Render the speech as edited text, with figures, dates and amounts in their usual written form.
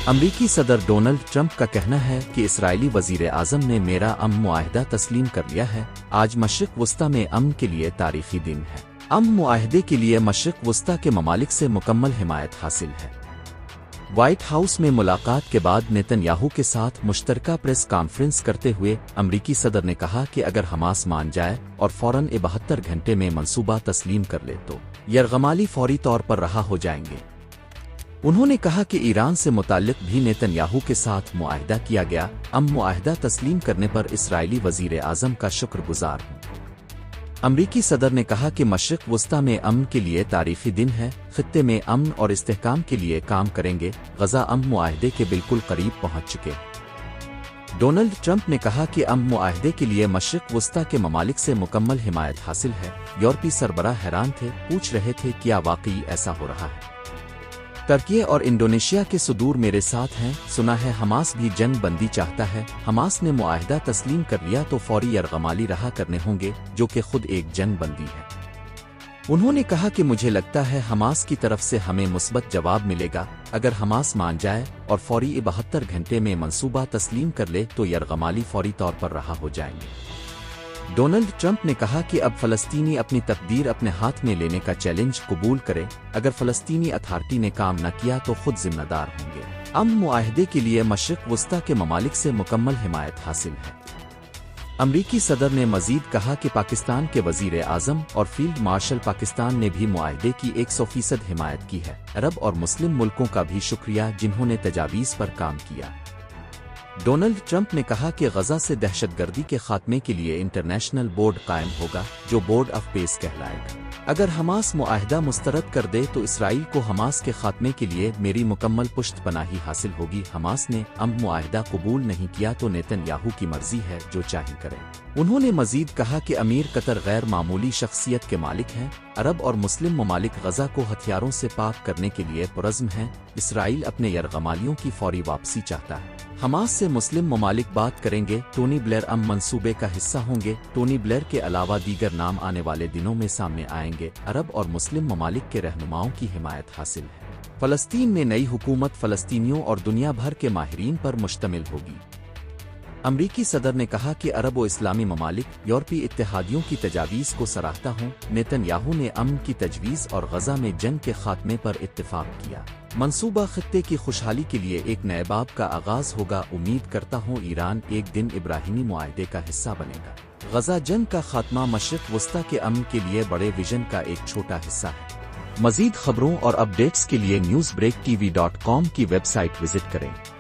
امریکی صدر Donald Trump کا کہنا ہے کہ اسرائیلی وزیر اعظم نے میرا امن معاہدہ تسلیم کر لیا ہے۔ آج مشرق وسطی میں امن کے لیے تاریخی دن ہے۔ امن معاہدے کے لیے مشرق وسطی کے ممالک سے مکمل حمایت حاصل ہے۔ وائٹ ہاؤس میں ملاقات کے بعد نیتن یاہو کے ساتھ مشترکہ پریس کانفرنس کرتے ہوئے امریکی صدر نے کہا کہ اگر حماس مان جائے اور فوراً 72 گھنٹے میں منصوبہ تسلیم کر لے تو یرغمالی فوری طور پر رہا ہو جائیں گے۔ انہوں نے کہا کہ ایران سے متعلق بھی نیتن یاہو کے ساتھ معاہدہ کیا گیا۔ امن معاہدہ تسلیم کرنے پر اسرائیلی وزیر اعظم کا شکر گزار ہوں۔ امریکی صدر نے کہا کہ مشرق وسطی میں امن کے لیے تاریخی دن ہے، خطے میں امن اور استحکام کے لیے کام کریں گے۔ غزہ امن معاہدے کے بالکل قریب پہنچ چکے۔ ڈونلڈ ٹرمپ نے کہا کہ امن معاہدے کے لیے مشرق وسطی کے ممالک سے مکمل حمایت حاصل ہے۔ یورپی سربراہ حیران تھے، پوچھ رہے تھے کیا واقعی ایسا ہو رہا ہے؟ ترکی اور انڈونیشیا کے صدور میرے ساتھ ہیں۔ سنا ہے حماس بھی جنگ بندی چاہتا ہے۔ حماس نے معاہدہ تسلیم کر لیا تو فوری یرغمالی رہا کرنے ہوں گے، جو کہ خود ایک جنگ بندی ہے۔ انہوں نے کہا کہ مجھے لگتا ہے حماس کی طرف سے ہمیں مثبت جواب ملے گا۔ اگر حماس مان جائے اور فوری 72 گھنٹے میں منصوبہ تسلیم کر لے تو یرغمالی فوری طور پر رہا ہو جائیں گے۔ ڈونلڈ ٹرمپ نے کہا کہ اب فلسطینی اپنی تقدیر اپنے ہاتھ میں لینے کا چیلنج قبول کرے۔ اگر فلسطینی اتھارٹی نے کام نہ کیا تو خود ذمہ دار ہوں گے۔ امن معاہدے کے لیے مشرق وسطی کے ممالک سے مکمل حمایت حاصل ہے۔ امریکی صدر نے مزید کہا کہ پاکستان کے وزیر اعظم اور فیلڈ مارشل پاکستان نے بھی معاہدے کی 100% حمایت کی ہے۔ عرب اور مسلم ملکوں کا بھی شکریہ جنہوں نے تجاویز پر کام کیا۔ ڈونلڈ ٹرمپ نے کہا کہ غزہ سے دہشت گردی کے خاتمے کے لیے انٹرنیشنل بورڈ قائم ہوگا، جو بورڈ آف پیس کہلائے گا۔ اگر حماس معاہدہ مسترد کر دے تو اسرائیل کو حماس کے خاتمے کے لیے میری مکمل پشت پناہی حاصل ہوگی۔ حماس نے امن معاہدہ قبول نہیں کیا تو نیتن یاہو کی مرضی ہے، جو چاہے کرے۔ انہوں نے مزید کہا کہ امیر قطر غیر معمولی شخصیت کے مالک ہیں۔ عرب اور مسلم ممالک غزہ کو ہتھیاروں سے پاک کرنے کے لیے پرعزم ہیں۔ اسرائیل اپنے یرغمالیوں کی فوری واپسی چاہتا ہے۔ حماس سے مسلم ممالک بات کریں گے۔ ٹونی بلیر امن منصوبے کا حصہ ہوں گے۔ ٹونی بلیر کے علاوہ دیگر نام آنے والے دنوں میں سامنے آئیں گے۔ عرب اور مسلم ممالک کے رہنماؤں کی حمایت حاصل ہے۔ فلسطین میں نئی حکومت فلسطینیوں اور دنیا بھر کے ماہرین پر مشتمل ہوگی۔ امریکی صدر نے کہا کہ عرب و اسلامی ممالک یورپی اتحادیوں کی تجاویز کو سراہتا ہوں۔ نیتن یاہو نے امن کی تجویز اور غزہ میں جنگ کے خاتمے پر اتفاق کیا۔ منصوبہ خطے کی خوشحالی کے لیے ایک نئے باب کا آغاز ہوگا۔ امید کرتا ہوں ایران ایک دن ابراہیمی معاہدے کا حصہ بنے گا۔ غزہ جنگ کا خاتمہ مشرق وسطی کے امن کے لیے بڑے ویژن کا ایک چھوٹا حصہ ہے۔ مزید خبروں اور اپڈیٹس کے لیے newsbreaktv.com کی ویب سائٹ وزٹ کریں۔